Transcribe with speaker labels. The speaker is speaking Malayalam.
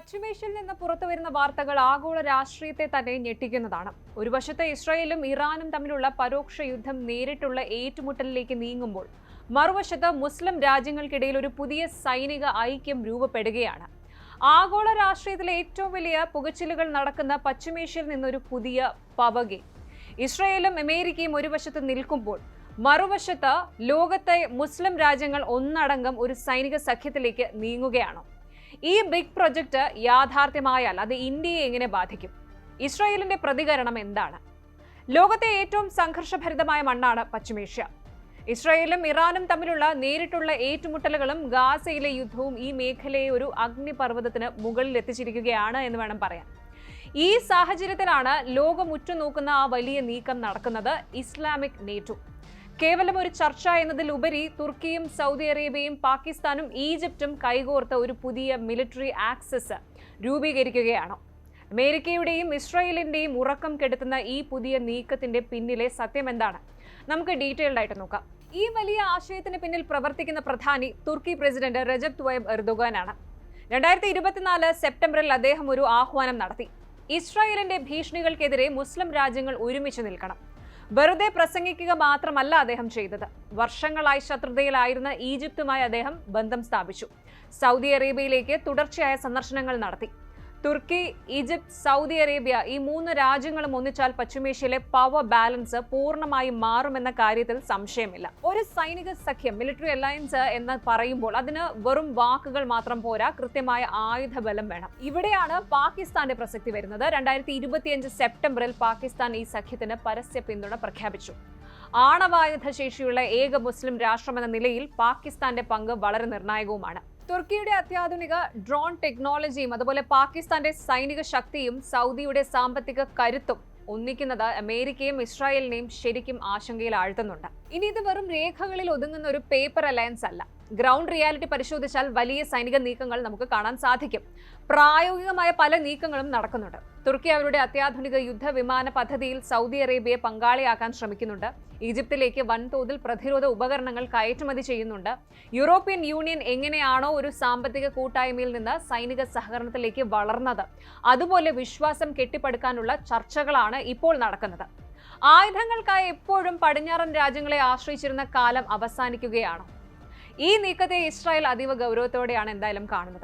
Speaker 1: പശ്ചിമേഷ്യയിൽ നിന്ന് പുറത്തുവരുന്ന വാർത്തകൾ ആഗോള രാഷ്ട്രീയത്തെ തന്നെ ഞെട്ടിക്കുന്നതാണ്. ഒരു വശത്ത് ഇസ്രായേലും ഇറാനും തമ്മിലുള്ള പരോക്ഷ യുദ്ധം നേരിട്ടുള്ള ഏറ്റുമുട്ടലിലേക്ക് നീങ്ങുമ്പോൾ മറുവശത്ത് മുസ്ലിം രാജ്യങ്ങൾക്കിടയിൽ ഒരു പുതിയ സൈനിക ഐക്യം രൂപപ്പെടുകയാണ്. ആഗോള രാഷ്ട്രീയത്തിലെ ഏറ്റവും വലിയ പുകച്ചിലുകൾ നടക്കുന്ന പശ്ചിമേഷ്യയിൽ നിന്നൊരു പുതിയ പവകെ. ഇസ്രായേലും അമേരിക്കയും ഒരു വശത്ത് നിൽക്കുമ്പോൾ മറുവശത്ത് ലോകത്തെ മുസ്ലിം രാജ്യങ്ങൾ ഒന്നടങ്കം ഒരു സൈനിക സഖ്യത്തിലേക്ക് നീങ്ങുകയാണ്. ഈ ബിഗ് പ്രൊജക്ട് യാഥാർത്ഥ്യമായാൽ അത് ഇന്ത്യയെ എങ്ങനെ ബാധിക്കും? ഇസ്രായേലിന്റെ പ്രതികരണം എന്താണ്? ലോകത്തെ ഏറ്റവും സംഘർഷഭരിതമായ മണ്ണാണ് പശ്ചിമേഷ്യ. ഇസ്രായേലും ഇറാനും തമ്മിലുള്ള നേരിട്ടുള്ള ഏറ്റുമുട്ടലുകളും ഗാസയിലെ യുദ്ധവും ഈ മേഖലയെ ഒരു അഗ്നിപർവ്വതത്തിന് മുകളിൽ എത്തിച്ചിരിക്കുകയാണ് എന്ന് വേണം പറയാൻ. ഈ സാഹചര്യത്തിലാണ് ലോകം ഉറ്റുനോക്കുന്ന ആ വലിയ നീക്കം നടക്കുന്നത്, ഇസ്ലാമിക് നേറ്റോ. കേവലം ഒരു ചർച്ച എന്നതിലുപരി തുർക്കിയും സൗദി അറേബ്യയും പാകിസ്ഥാനും ഈജിപ്തും കൈകോർത്ത ഒരു പുതിയ മിലിറ്ററി ആക്സസ് രൂപീകരിക്കുകയാണ്. അമേരിക്കയുടെയും ഇസ്രായേലിന്റെയും ഉറക്കം കെടുത്തുന്ന ഈ പുതിയ നീക്കത്തിന്റെ പിന്നിലെ സത്യം എന്താണ്? നമുക്ക് ഡീറ്റെയിൽഡ് ആയിട്ട് നോക്കാം. ഈ വലിയ ആശയത്തിന് പിന്നിൽ പ്രവർത്തിക്കുന്ന പ്രധാനി തുർക്കി പ്രസിഡന്റ് റജബ് തയ്യിബ് എർദോഗാനാണ്. 2024 സെപ്റ്റംബറിൽ അദ്ദേഹം ഒരു ആഹ്വാനം നടത്തി. ഇസ്രായേലിന്റെ ഭീഷണികൾക്കെതിരെ മുസ്ലിം രാജ്യങ്ങൾ ഒരുമിച്ച് നിൽക്കണം. വെറുതെ പ്രസംഗിക്കുക മാത്രമല്ല അദ്ദേഹം ചെയ്തത്. വർഷങ്ങളായി ശത്രുതയിലായിരുന്ന ഈജിപ്തുമായി അദ്ദേഹം ബന്ധം സ്ഥാപിച്ചു. സൗദി അറേബ്യയിലേക്ക് തുടർച്ചയായ സന്ദർശനങ്ങൾ നടത്തി. തുർക്കി, ഈജിപ്ത്, സൗദി അറേബ്യ ഈ 3 രാജ്യങ്ങളും ഒന്നിച്ചാൽ പശ്ചിമേഷ്യയിലെ പവർ ബാലൻസ് പൂർണ്ണമായും മാറുമെന്ന കാര്യത്തിൽ സംശയമില്ല. ഒരു സൈനിക സഖ്യം, മിലിറ്ററി അലയൻസ് എന്ന് പറയുമ്പോൾ അതിന് വെറും വാക്കുകൾ മാത്രം പോരാ, കൃത്യമായ ആയുധബലം വേണം. ഇവിടെയാണ് പാകിസ്ഥാന്റെ പ്രസക്തി വരുന്നത്. 2025 സെപ്റ്റംബറിൽ പാകിസ്ഥാൻ ഈ സഖ്യത്തിന് പരസ്യ പിന്തുണ പ്രഖ്യാപിച്ചു. ആണവായുധ ശേഷിയുള്ള ഏക മുസ്ലിം രാഷ്ട്രമെന്ന നിലയിൽ പാകിസ്ഥാന്റെ പങ്ക് വളരെ നിർണായകവുമാണ്. തുർക്കിയുടെ അത്യാധുനിക ഡ്രോൺ ടെക്നോളജിയും അതുപോലെ പാകിസ്ഥാന്റെ സൈനിക ശക്തിയും സൗദിയുടെ സാമ്പത്തിക കരുത്തും ഒന്നിക്കുന്നത് അമേരിക്കയും ഇസ്രായേലിനെയും ശരിക്കും ആശങ്കയിൽ ആഴ്ത്തുന്നുണ്ട്. ഇനി ഇത് വെറും രേഖകളിൽ ഒതുങ്ങുന്ന ഒരു പേപ്പർ അലയൻസ് അല്ല. ഗ്രൗണ്ട് റിയാലിറ്റി പരിശോധിച്ചാൽ വലിയ സൈനിക നീക്കങ്ങൾ നമുക്ക് കാണാൻ സാധിക്കും. പ്രായോഗികമായ പല നീക്കങ്ങളും നടക്കുന്നുണ്ട്. തുർക്കി അവരുടെ അത്യാധുനിക യുദ്ധവിമാന പദ്ധതിയിൽ സൗദി അറേബ്യയെ പങ്കാളിയാക്കാൻ ശ്രമിക്കുന്നുണ്ട്. ഈജിപ്തിലേക്ക് വൻതോതിൽ പ്രതിരോധ ഉപകരണങ്ങൾ കയറ്റുമതി ചെയ്യുന്നുണ്ട്. യൂറോപ്യൻ യൂണിയൻ എങ്ങനെയാണോ ഒരു സാമ്പത്തിക കൂട്ടായ്മയിൽ നിന്ന് സൈനിക സഹകരണത്തിലേക്ക് വളർന്നത്, അതുപോലെ വിശ്വാസം കെട്ടിപ്പടുക്കാനുള്ള ചർച്ചകളാണ് ഇപ്പോൾ നടക്കുന്നത്. ആയുധങ്ങൾക്കായി എപ്പോഴും പടിഞ്ഞാറൻ രാജ്യങ്ങളെ ആശ്രയിച്ചിരുന്ന കാലം അവസാനിക്കുകയാണ്. ഈ നീക്കത്തെ ഇസ്രായേൽ അതീവ ഗൗരവത്തോടെയാണ് എന്തായാലും കാണുന്നത്.